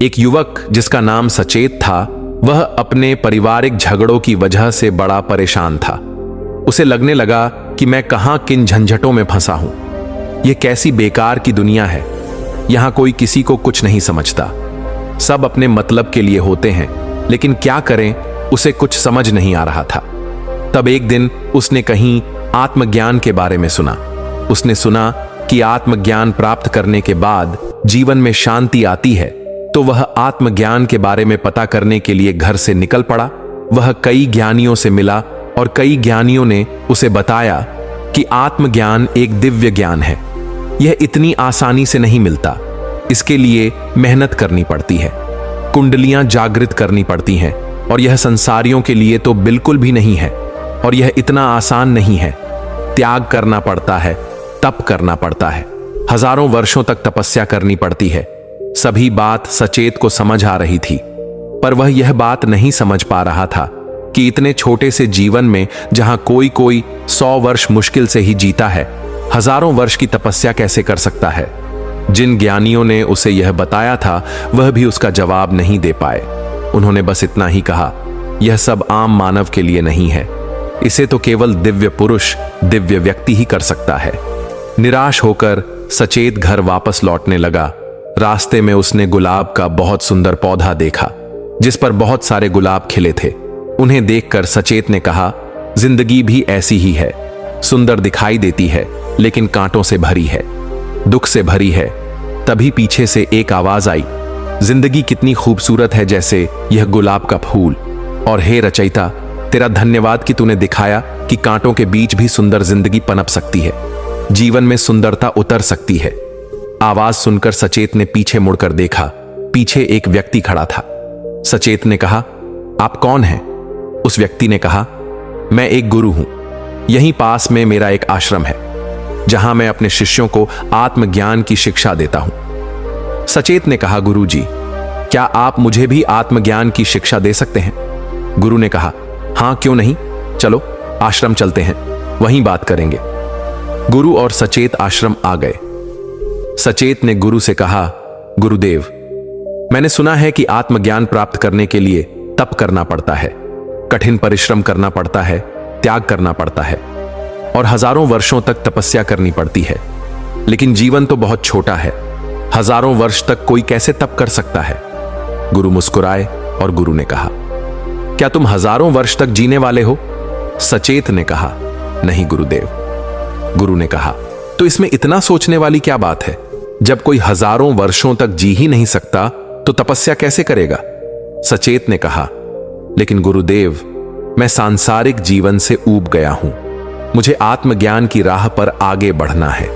एक युवक जिसका नाम सचेत था, वह अपने पारिवारिक झगड़ों की वजह से बड़ा परेशान था। उसे लगने लगा कि मैं कहां किन झंझटों में फंसा हूं। यह कैसी बेकार की दुनिया है। यहां कोई किसी को कुछ नहीं समझता। सब अपने मतलब के लिए होते हैं, लेकिन क्या करें, उसे कुछ समझ नहीं आ रहा था। तब एक दिन उसने कहीं आत्मज्ञान के बारे में सुना। उसने सुना कि आत्मज्ञान प्राप्त करने के बाद जीवन में शांति आती है, तो वह आत्मज्ञान के बारे में पता करने के लिए घर से निकल पड़ा। वह कई ज्ञानियों से मिला और कई ज्ञानियों ने उसे बताया कि आत्मज्ञान एक दिव्य ज्ञान है। यह इतनी आसानी से नहीं मिलता। इसके लिए मेहनत करनी पड़ती है, कुंडलियां जागृत करनी पड़ती हैं, और यह संसारियों के लिए तो बिल्कुल भी नहीं है। और यह इतना आसान नहीं है। त्याग करना पड़ता है, तप करना पड़ता है, हजारों वर्षों तक तपस्या करनी पड़ती है। सभी बात सचेत को समझ आ रही थी, पर वह यह बात नहीं समझ पा रहा था कि इतने छोटे से जीवन में, जहां कोई 100 वर्ष मुश्किल से ही जीता है, हजारों वर्ष की तपस्या कैसे कर सकता है। जिन ज्ञानियों ने उसे यह बताया था, वह भी उसका जवाब नहीं दे पाए। उन्होंने बस इतना ही कहा, यह सब आम मानव के लिए नहीं है। इसे तो केवल दिव्य पुरुष, दिव्य व्यक्ति ही कर सकता है। निराश होकर सचेत घर वापस लौटने लगा। रास्ते में उसने गुलाब का बहुत सुंदर पौधा देखा, जिस पर बहुत सारे गुलाब खिले थे। उन्हें देखकर सचेत ने कहा, जिंदगी भी ऐसी ही है। सुंदर दिखाई देती है, लेकिन कांटों से भरी है, दुख से भरी है। तभी पीछे से एक आवाज आई, जिंदगी कितनी खूबसूरत है जैसे यह गुलाब का फूल। और हे रचयिता, तेरा धन्यवाद कि तूने दिखाया कि कांटों के बीच भी सुंदर जिंदगी पनप सकती है, जीवन में सुंदरता उतर सकती है। आवाज सुनकर सचेत ने पीछे मुड़कर देखा। पीछे एक व्यक्ति खड़ा था। सचेत ने कहा, आप कौन हैं? उस व्यक्ति ने कहा, मैं एक गुरु हूं। यहीं पास में मेरा एक आश्रम है, जहां मैं अपने शिष्यों को आत्मज्ञान की शिक्षा देता हूं। सचेत ने कहा, गुरु जी, क्या आप मुझे भी आत्मज्ञान की शिक्षा दे सकते हैं? गुरु ने कहा, हां, क्यों नहीं, चलो आश्रम चलते हैं, वहीं बात करेंगे। गुरु और सचेत आश्रम आ गए। सचेत ने गुरु से कहा, गुरुदेव, मैंने सुना है कि आत्मज्ञान प्राप्त करने के लिए तप करना पड़ता है, कठिन परिश्रम करना पड़ता है, त्याग करना पड़ता है, और हजारों वर्षों तक तपस्या करनी पड़ती है। लेकिन जीवन तो बहुत छोटा है, हजारों वर्ष तक कोई कैसे तप कर सकता है? गुरु मुस्कुराए और गुरु ने कहा, क्या तुम हजारों वर्ष तक जीने वाले हो? सचेत ने कहा, नहीं गुरुदेव। गुरु ने कहा, तो इसमें इतना सोचने वाली क्या बात है? जब कोई हजारों वर्षों तक जी ही नहीं सकता, तो तपस्या कैसे करेगा? सचेत ने कहा, लेकिन गुरुदेव, मैं सांसारिक जीवन से ऊब गया हूं। मुझे आत्मज्ञान की राह पर आगे बढ़ना है।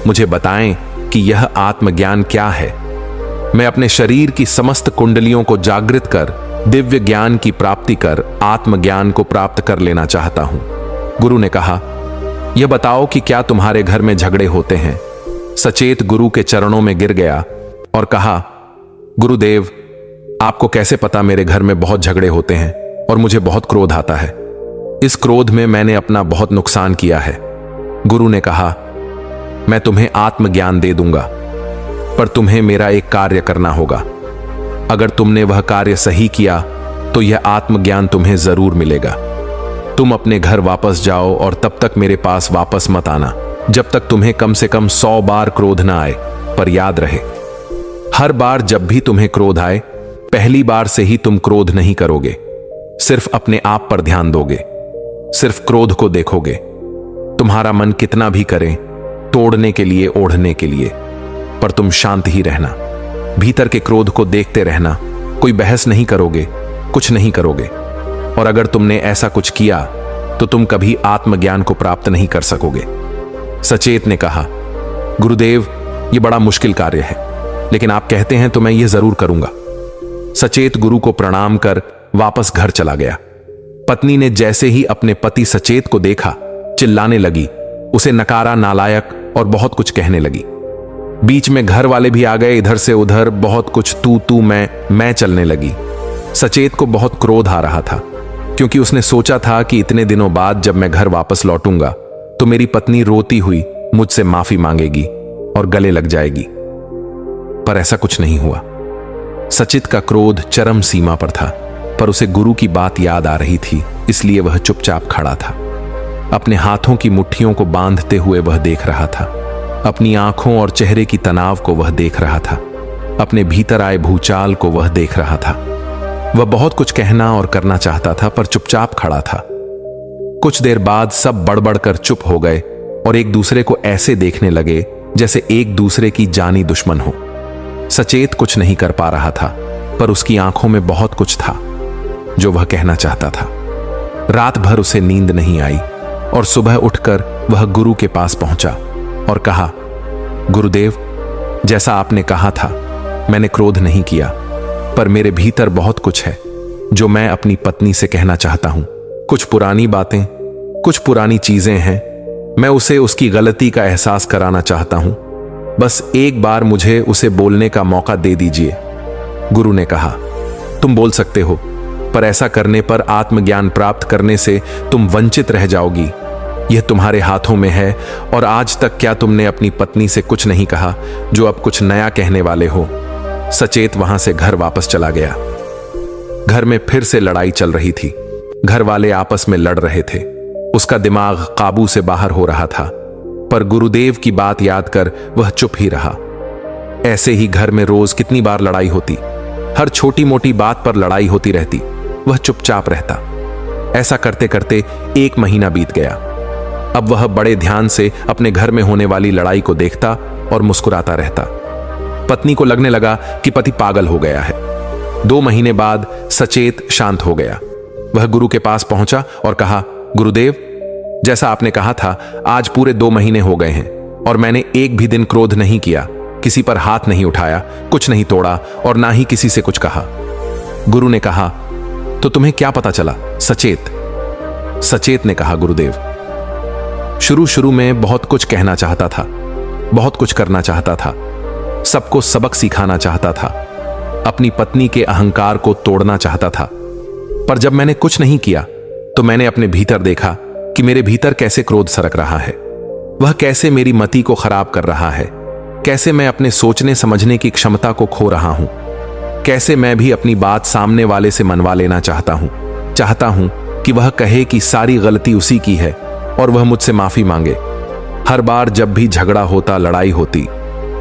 मुझे बताएं कि यह आत्मज्ञान क्या है। मैं अपने शरीर की समस्त कुंडलियों को जागृत कर दिव्य ज्ञान की प्राप्ति कर आत्मज्ञान को प्राप्त कर लेना चाहता हूं। गुरु ने कहा, यह बताओ कि क्या तुम्हारे घर में झगड़े होते हैं? सचेत गुरु के चरणों में गिर गया और कहा, गुरुदेव, आपको कैसे पता मेरे घर में बहुत झगड़े होते हैं और मुझे बहुत क्रोध आता है। इस क्रोध में मैंने अपना बहुत नुकसान किया है। गुरु ने कहा, मैं तुम्हें आत्मज्ञान दे दूंगा, पर तुम्हें मेरा एक कार्य करना होगा। अगर तुमने वह कार्य सही किया तो यह आत्मज्ञान तुम्हें जरूर मिलेगा। तुम अपने घर वापस जाओ और तब तक मेरे पास वापस मत आना, जब तक तुम्हें कम से कम 100 बार क्रोध ना आए। पर याद रहे, हर बार जब भी तुम्हें क्रोध आए, पहली बार से ही तुम क्रोध नहीं करोगे, सिर्फ अपने आप पर ध्यान दोगे, सिर्फ क्रोध को देखोगे। तुम्हारा मन कितना भी करे, तोड़ने के लिए, ओढ़ने के लिए, पर तुम शांत ही रहना। भीतर के क्रोध को देखते रहना। कोई बहस नहीं करोगे, कुछ नहीं करोगे। और अगर तुमने ऐसा कुछ किया तो तुम कभी आत्मज्ञान को प्राप्त नहीं कर सकोगे। सचेत ने कहा, गुरुदेव, यह बड़ा मुश्किल कार्य है, लेकिन आप कहते हैं तो मैं यह जरूर करूंगा। सचेत गुरु को प्रणाम कर वापस घर चला गया। पत्नी ने जैसे ही अपने पति सचेत को देखा, चिल्लाने लगी, उसे नकारा, नालायक और बहुत कुछ कहने लगी। बीच में घर वाले भी आ गए। इधर से उधर बहुत कुछ तू मैं चलने लगी। सचेत को बहुत क्रोध आ रहा था, क्योंकि उसने सोचा था कि इतने दिनों बाद जब मैं घर वापस लौटूंगा तो मेरी पत्नी रोती हुई मुझसे माफी मांगेगी और गले लग जाएगी। पर ऐसा कुछ नहीं हुआ। सचित का क्रोध चरम सीमा पर था, पर उसे गुरु की बात याद आ रही थी, इसलिए वह चुपचाप खड़ा था। अपने हाथों की मुट्ठियों को बांधते हुए वह देख रहा था। अपनी आंखों और चेहरे की तनाव को वह देख रहा था। अपने भीतर आए भूचाल को वह देख रहा था। वह बहुत कुछ कहना और करना चाहता था, पर चुपचाप खड़ा था। कुछ देर बाद सब बड़बड़ कर चुप हो गए और एक दूसरे को ऐसे देखने लगे जैसे एक दूसरे की जानी दुश्मन हो। सचेत कुछ नहीं कर पा रहा था, पर उसकी आंखों में बहुत कुछ था जो वह कहना चाहता था। रात भर उसे नींद नहीं आई और सुबह उठकर वह गुरु के पास पहुंचा और कहा, गुरुदेव, जैसा आपने कहा था मैंने क्रोध नहीं किया, पर मेरे भीतर बहुत कुछ है जो मैं अपनी पत्नी से कहना चाहता हूं। कुछ पुरानी बातें, कुछ पुरानी चीजें हैं। मैं उसे उसकी गलती का एहसास कराना चाहता हूं। बस एक बार मुझे उसे बोलने का मौका दे दीजिए। गुरु ने कहा, तुम बोल सकते हो, पर ऐसा करने पर आत्मज्ञान प्राप्त करने से तुम वंचित रह जाओगी। यह तुम्हारे हाथों में है, और आज तक क्या तुमने अपनी पत्नी से कुछ नहीं कहा जो अब कुछ नया कहने वाले हो? सचेत वहां से घर वापस चला गया। घर में फिर से लड़ाई चल रही थी। घर वाले आपस में लड़ रहे थे। उसका दिमाग काबू से बाहर हो रहा था, पर गुरुदेव की बात याद कर वह चुप ही रहा। ऐसे ही घर में रोज कितनी बार लड़ाई होती, हर छोटी मोटी बात पर लड़ाई होती रहती। वह चुपचाप रहता। ऐसा करते करते 1 महीना बीत गया। अब वह बड़े ध्यान से अपने घर में होने वाली लड़ाई को देखता और मुस्कुराता रहता। पत्नी को लगने लगा कि पति पागल हो गया है। 2 महीने बाद सचेत शांत हो गया। वह गुरु के पास पहुंचा और कहा, गुरुदेव, जैसा आपने कहा था आज पूरे 2 महीने हो गए हैं और मैंने एक भी दिन क्रोध नहीं किया, किसी पर हाथ नहीं उठाया, कुछ नहीं तोड़ा और ना ही किसी से कुछ कहा। गुरु ने कहा, तो तुम्हें क्या पता चला? सचेत ने कहा, गुरुदेव, शुरू में बहुत कुछ कहना चाहता था, बहुत कुछ करना चाहता था, सबको सबक सिखाना चाहता था, अपनी पत्नी के अहंकार को तोड़ना चाहता था। पर जब मैंने कुछ नहीं किया तो मैंने अपने भीतर देखा कि मेरे भीतर कैसे क्रोध सरक रहा है। वह कैसे मेरी मति को खराब कर रहा है, कैसे मैं अपने सोचने समझने की क्षमता को खो रहा हूं, कैसे मैं भी अपनी बात सामने वाले से मनवा लेना चाहता हूं कि वह कहे कि सारी गलती उसी की है और वह मुझसे माफी मांगे। हर बार जब भी झगड़ा होता, लड़ाई होती,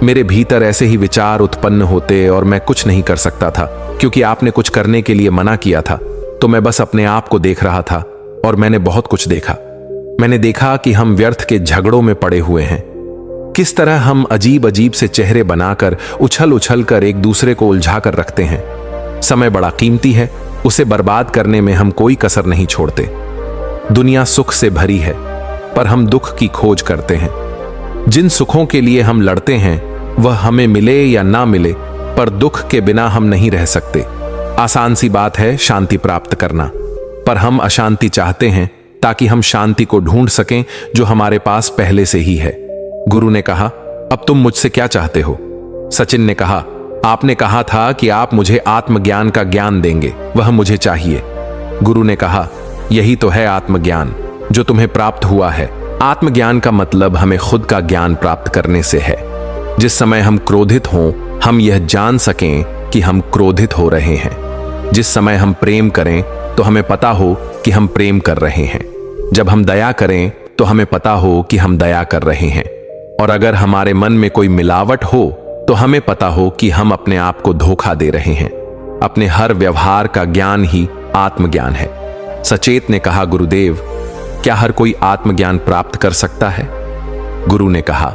मेरे भीतर ऐसे ही विचार उत्पन्न होते और मैं कुछ नहीं कर सकता था, क्योंकि आपने कुछ करने के लिए मना किया था। तो मैं बस अपने आप को देख रहा था और मैंने बहुत कुछ देखा। मैंने देखा कि हम व्यर्थ के झगड़ों में पड़े हुए हैं, किस तरह हम अजीब अजीब से चेहरे बनाकर उछल उछल कर एक दूसरे को उलझा कर रखते हैं। समय बड़ा कीमती है, उसे बर्बाद करने में हम कोई कसर नहीं छोड़ते। दुनिया सुख से भरी है, पर हम दुख की खोज करते हैं। जिन सुखों के लिए हम लड़ते हैं वह हमें मिले या ना मिले, पर दुख के बिना हम नहीं रह सकते। आसान सी बात है शांति प्राप्त करना, पर हम अशांति चाहते हैं ताकि हम शांति को ढूंढ सकें जो हमारे पास पहले से ही है। गुरु ने कहा, अब तुम मुझसे क्या चाहते हो? सचिन ने कहा, आपने कहा था कि आप मुझे आत्मज्ञान का ज्ञान देंगे, वह मुझे चाहिए। गुरु ने कहा, यही तो है आत्मज्ञान जो तुम्हें प्राप्त हुआ है। आत्मज्ञान का मतलब हमें खुद का ज्ञान प्राप्त करने से है। जिस समय हम क्रोधित हों, हम यह जान सकें कि हम क्रोधित हो रहे हैं। जिस समय हम प्रेम करें तो हमें पता हो कि हम प्रेम कर रहे हैं। जब हम दया करें तो हमें पता हो कि हम दया कर रहे हैं। और अगर हमारे मन में कोई मिलावट हो तो हमें पता हो कि हम अपने आप को धोखा दे रहे हैं। अपने हर व्यवहार का ज्ञान ही आत्मज्ञान है। सचेत ने कहा, गुरुदेव, क्या हर कोई आत्मज्ञान प्राप्त कर सकता है? गुरु ने कहा,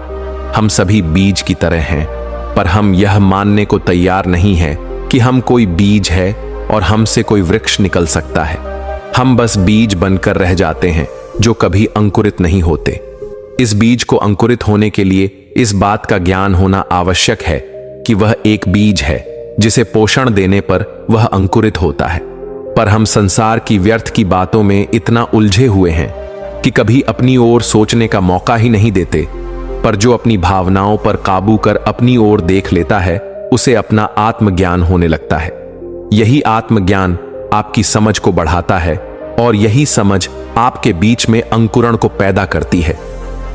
हम सभी बीज की तरह हैं, पर हम यह मानने को तैयार नहीं हैं कि हम कोई बीज है और हमसे कोई वृक्ष निकल सकता है। हम बस बीज बनकर रह जाते हैं जो कभी अंकुरित नहीं होते। इस बीज को अंकुरित होने के लिए इस बात का ज्ञान होना आवश्यक है कि वह एक बीज है जिसे पोषण देने पर वह अंकुरित होता है। पर हम संसार की व्यर्थ की बातों में इतना उलझे हुए हैं कि कभी अपनी ओर सोचने का मौका ही नहीं देते। पर जो अपनी भावनाओं पर काबू कर अपनी ओर देख लेता है, उसे अपना आत्मज्ञान होने लगता है। यही आत्मज्ञान आपकी समझ को बढ़ाता है और यही समझ आपके बीच में अंकुरण को पैदा करती है।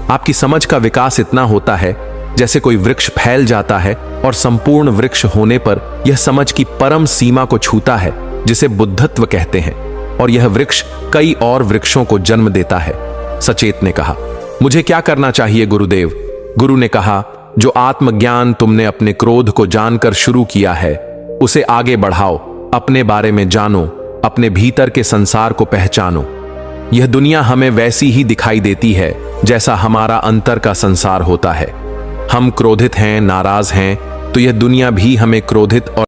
आपकी समझ का विकास इतना होता है जैसे कोई वृक्ष फैल जाता है और संपूर्ण वृक्ष होने पर यह समझ की परम सीमा को छूता है, जिसे बुद्धत्व कहते हैं, और यह वृक्ष कई और वृक्षों को जन्म देता है। सचेत ने कहा, मुझे क्या करना चाहिए गुरुदेव? गुरु ने कहा, जो आत्मज्ञान तुमने अपने क्रोध को जानकर शुरू किया है, उसे आगे बढ़ाओ, अपने बारे में जानो, अपने भीतर के संसार को पहचानो। यह दुनिया हमें वैसी ही दिखाई देती है जैसा हमारा अंतर का संसार होता है। हम क्रोधित हैं, नाराज हैं, तो यह दुनिया भी हमें क्रोधित और